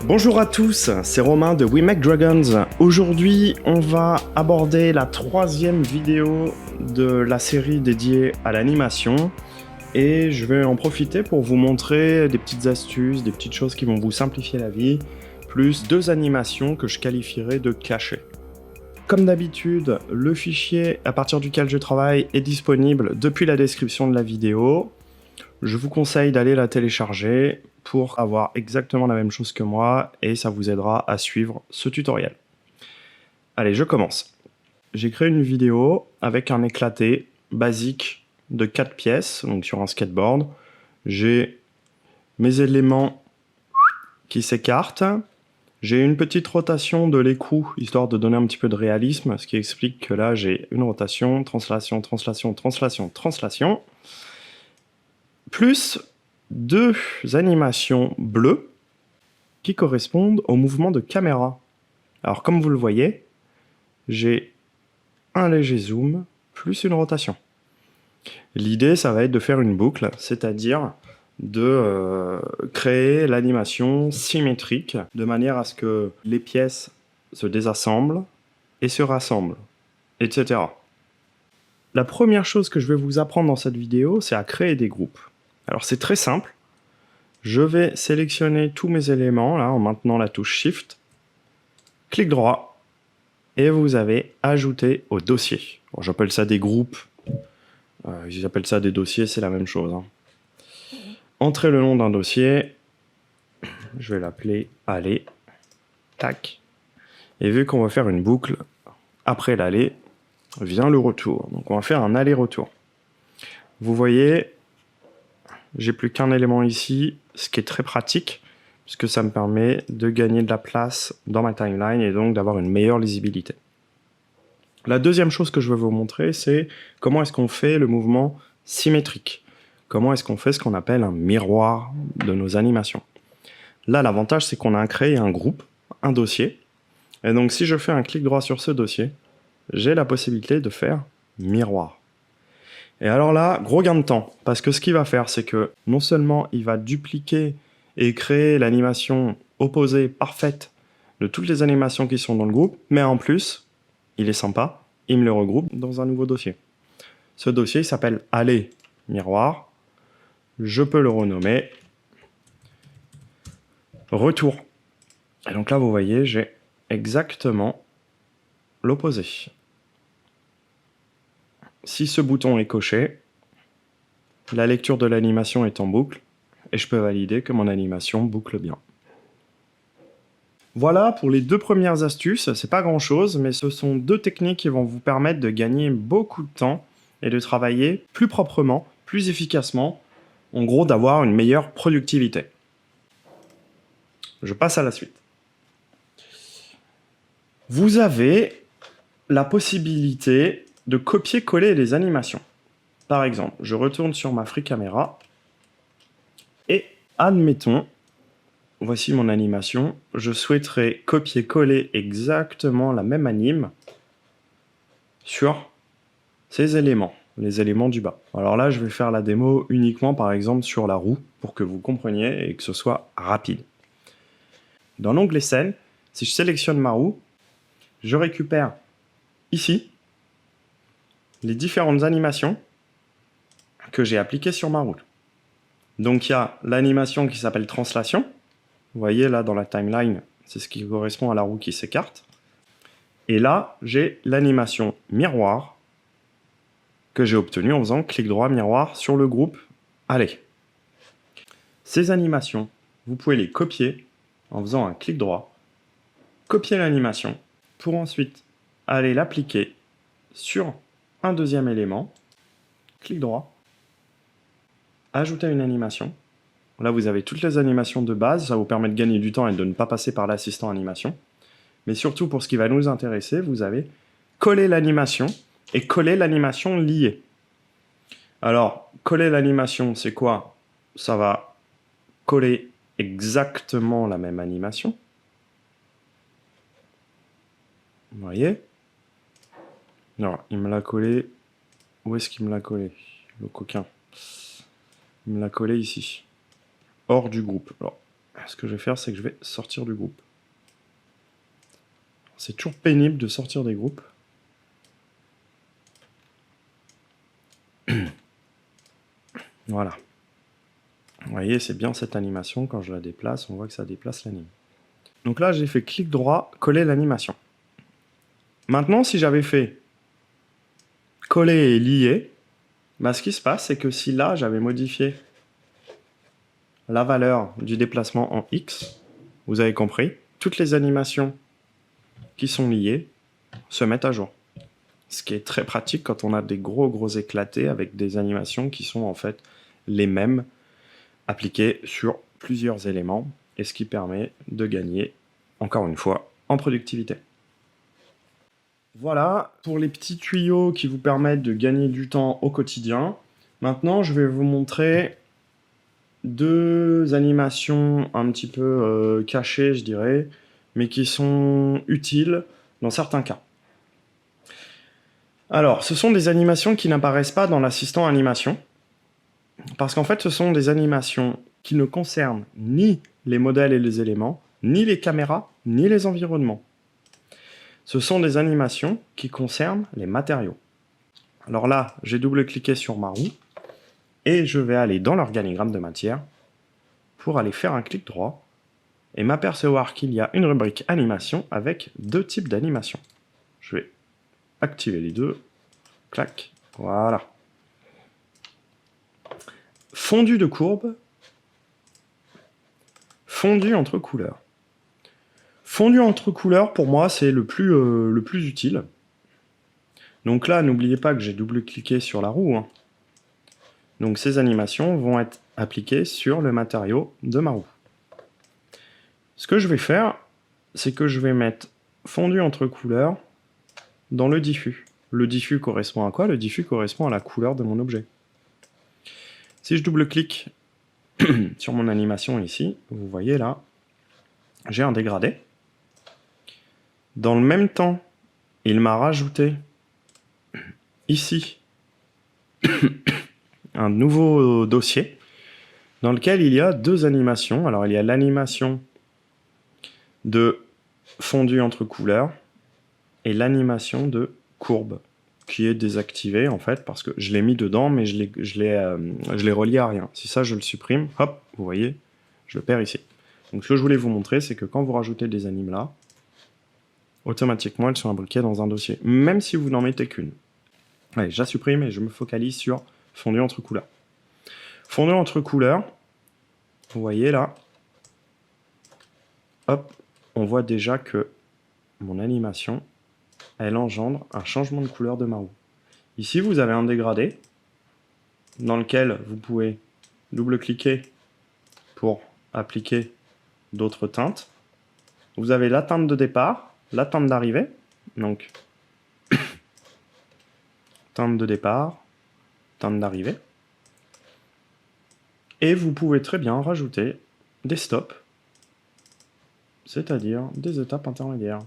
Bonjour à tous, c'est Romain de We Make Dragons. Aujourd'hui, on va aborder la troisième vidéo de la série dédiée à l'animation. Et je vais en profiter pour vous montrer des petites astuces, des petites choses qui vont vous simplifier la vie, plus deux animations que je qualifierais de cachées. Comme d'habitude, le fichier à partir duquel je travaille est disponible depuis la description de la vidéo. Je vous conseille d'aller la télécharger pour avoir exactement la même chose que moi et ça vous aidera à suivre ce tutoriel. Allez, je commence. J'ai créé une vidéo avec un éclaté basique de 4 pièces, donc sur un skateboard. J'ai mes éléments qui s'écartent. J'ai une petite rotation de l'écrou, histoire de donner un petit peu de réalisme, ce qui explique que là j'ai une rotation, translation, translation, translation, translation, plus deux animations bleues qui correspondent au mouvement de caméra. Alors comme vous le voyez, j'ai un léger zoom plus une rotation. L'idée, ça va être de faire une boucle, c'est-à-dire de créer l'animation symétrique de manière à ce que les pièces se désassemblent et se rassemblent, etc. La première chose que je vais vous apprendre dans cette vidéo, c'est à créer des groupes. Alors c'est très simple. Je vais sélectionner tous mes éléments là en maintenant la touche Shift, clic droit, et vous avez ajouté au dossier. Bon, j'appelle ça des groupes. Ils appellent ça des dossiers, c'est la même chose. Entrez le nom d'un dossier. Je vais l'appeler aller. Tac. Et vu qu'on va faire une boucle, après l'aller, vient le retour. Donc on va faire un aller-retour. Vous voyez, j'ai plus qu'un élément ici, ce qui est très pratique, puisque ça me permet de gagner de la place dans ma timeline et donc d'avoir une meilleure lisibilité. La deuxième chose que je vais vous montrer, c'est comment est-ce qu'on fait le mouvement symétrique. Comment est-ce qu'on fait ce qu'on appelle un miroir de nos animations. Là, l'avantage, c'est qu'on a créé un groupe, un dossier. Et donc, si je fais un clic droit sur ce dossier, j'ai la possibilité de faire miroir. Et alors là, gros gain de temps. Parce que ce qu'il va faire, c'est que non seulement il va dupliquer et créer l'animation opposée, parfaite, de toutes les animations qui sont dans le groupe, mais en plus, il est sympa, il me le regroupe dans un nouveau dossier. Ce dossier s'appelle aller miroir. Je peux le renommer retour. Et donc là, vous voyez, j'ai exactement l'opposé. Si ce bouton est coché, la lecture de l'animation est en boucle et je peux valider que mon animation boucle bien. Voilà pour les deux premières astuces. C'est pas grand chose, mais ce sont deux techniques qui vont vous permettre de gagner beaucoup de temps et de travailler plus proprement, plus efficacement, en gros d'avoir une meilleure productivité. Je passe à la suite. Vous avez la possibilité de copier-coller les animations. Par exemple, je retourne sur ma Free Camera et admettons, voici mon animation, je souhaiterais copier-coller exactement la même anime sur ces éléments, les éléments du bas. Alors là, je vais faire la démo uniquement par exemple sur la roue pour que vous compreniez et que ce soit rapide. Dans l'onglet scène, si je sélectionne ma roue, je récupère ici les différentes animations que j'ai appliquées sur ma route. Donc il y a l'animation qui s'appelle translation. Vous voyez là dans la timeline, c'est ce qui correspond à la roue qui s'écarte. Et là, j'ai l'animation miroir que j'ai obtenue en faisant clic droit miroir sur le groupe aller. Ces animations, vous pouvez les copier en faisant un clic droit, copier l'animation pour ensuite aller l'appliquer sur un deuxième élément, clic droit, ajouter une animation. Là, vous avez toutes les animations de base, ça vous permet de gagner du temps et de ne pas passer par l'assistant animation. Mais surtout, pour ce qui va nous intéresser, vous avez coller l'animation et coller l'animation liée. Alors, coller l'animation, c'est quoi? Ça va coller exactement la même animation. Vous voyez? Alors, il me l'a collé. Où est-ce qu'il me l'a collé? Le coquin. Il me l'a collé ici. Hors du groupe. Alors, ce que je vais faire, c'est que je vais sortir du groupe. C'est toujours pénible de sortir des groupes. Voilà. Vous voyez, c'est bien cette animation. Quand je la déplace, on voit que ça déplace l'anime. Donc là, j'ai fait clic droit, coller l'animation. Maintenant, si j'avais fait coller et lier, bah, ce qui se passe, c'est que si là, j'avais modifié la valeur du déplacement en X, vous avez compris, toutes les animations qui sont liées se mettent à jour. Ce qui est très pratique quand on a des gros éclatés avec des animations qui sont en fait les mêmes appliquées sur plusieurs éléments et ce qui permet de gagner, encore une fois, en productivité. Voilà pour les petits tuyaux qui vous permettent de gagner du temps au quotidien. Maintenant, je vais vous montrer deux animations un petit peu cachées, je dirais, mais qui sont utiles dans certains cas. Alors, ce sont des animations qui n'apparaissent pas dans l'assistant animation, parce qu'en fait, ce sont des animations qui ne concernent ni les modèles et les éléments, ni les caméras, ni les environnements. Ce sont des animations qui concernent les matériaux. Alors là, j'ai double-cliqué sur ma roue, et je vais aller dans l'organigramme de matière pour aller faire un clic droit et m'apercevoir qu'il y a une rubrique animation avec deux types d'animation. Je vais activer les deux. Clac. Voilà. Fondu de courbe. Fondu entre couleurs. Fondu entre couleurs, pour moi, c'est le plus utile. Donc là, n'oubliez pas que j'ai double-cliqué sur la roue. Donc ces animations vont être appliquées sur le matériau de ma roue. Ce que je vais faire, c'est que je vais mettre fondu entre couleurs dans le diffus. Le diffus correspond à quoi? Le diffus correspond à la couleur de mon objet. Si je double-clique sur mon animation ici, vous voyez là, j'ai un dégradé. Dans le même temps, il m'a rajouté ici un nouveau dossier dans lequel il y a deux animations. Alors il y a l'animation de fondu entre couleurs et l'animation de courbe qui est désactivée en fait parce que je l'ai mis dedans mais je l'ai relié à rien. Si ça je le supprime, hop, vous voyez, je le perds ici. Donc ce que je voulais vous montrer, c'est que quand vous rajoutez des animes là, automatiquement elles sont imbriquées dans un dossier, même si vous n'en mettez qu'une. Allez, je la supprime et je me focalise sur fondu entre couleurs. Fondu entre couleurs, vous voyez là, hop, on voit déjà que mon animation, elle engendre un changement de couleur de ma roue. Ici, vous avez un dégradé dans lequel vous pouvez double-cliquer pour appliquer d'autres teintes. Vous avez la teinte de départ, la teinte d'arrivée, donc teinte de départ, teinte d'arrivée. Et vous pouvez très bien rajouter des stops, c'est-à-dire des étapes intermédiaires.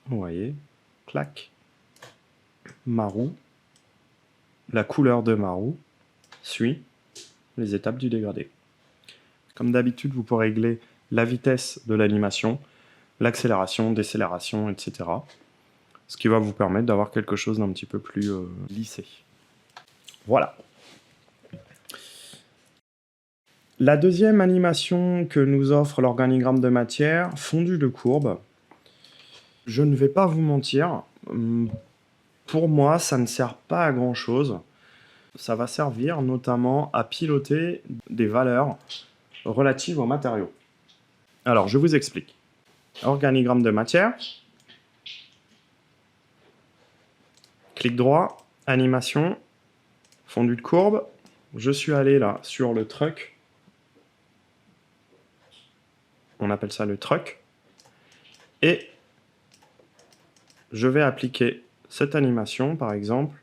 Vous voyez, clac, ma roue, la couleur de ma roue suit les étapes du dégradé. Comme d'habitude, vous pourrez régler la vitesse de l'animation, l'accélération, décélération, etc. Ce qui va vous permettre d'avoir quelque chose d'un petit peu plus lissé. Voilà. La deuxième animation que nous offre l'organigramme de matière, fondu de courbe. Je ne vais pas vous mentir, pour moi, ça ne sert pas à grand chose. Ça va servir notamment à piloter des valeurs relatives aux matériaux. Alors, je vous explique. Organigramme de matière. Clic droit, animation, fondu de courbe. Je suis allé là sur le truc. On appelle ça le truc. Et je vais appliquer cette animation, par exemple,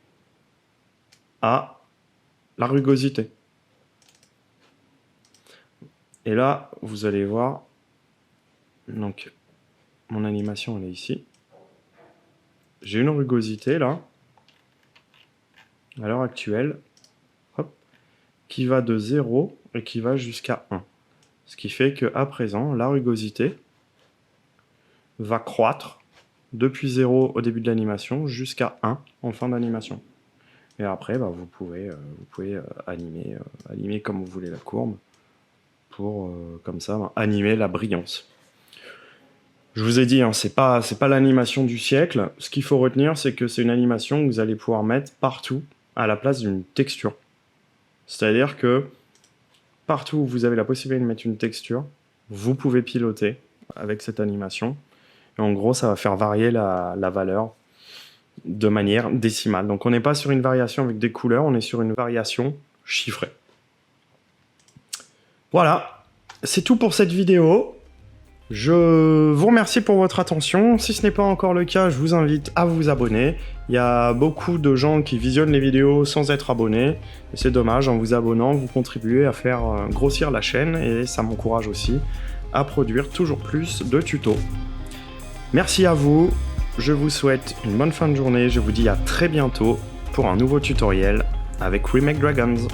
à la rugosité. Et là, vous allez voir, donc, mon animation, elle est ici. J'ai une rugosité, là, à l'heure actuelle. Hop. qui va de 0 et qui va jusqu'à 1. Ce qui fait qu'à présent, la rugosité va croître depuis 0 au début de l'animation jusqu'à 1 en fin d'animation. Et après, vous pouvez animer comme vous voulez la courbe pour, comme ça, animer la brillance. Je vous ai dit, hein, c'est pas l'animation du siècle. Ce qu'il faut retenir, c'est que c'est une animation que vous allez pouvoir mettre partout à la place d'une texture. C'est-à-dire que partout où vous avez la possibilité de mettre une texture, vous pouvez piloter avec cette animation. Et en gros, ça va faire varier la valeur de manière décimale. Donc on n'est pas sur une variation avec des couleurs, on est sur une variation chiffrée. Voilà, c'est tout pour cette vidéo. Je vous remercie pour votre attention. Si ce n'est pas encore le cas, je vous invite à vous abonner. Il y a beaucoup de gens qui visionnent les vidéos sans être abonnés. Et c'est dommage, en vous abonnant, vous contribuez à faire grossir la chaîne et ça m'encourage aussi à produire toujours plus de tutos. Merci à vous, je vous souhaite une bonne fin de journée. Je vous dis à très bientôt pour un nouveau tutoriel avec We Make Dragons.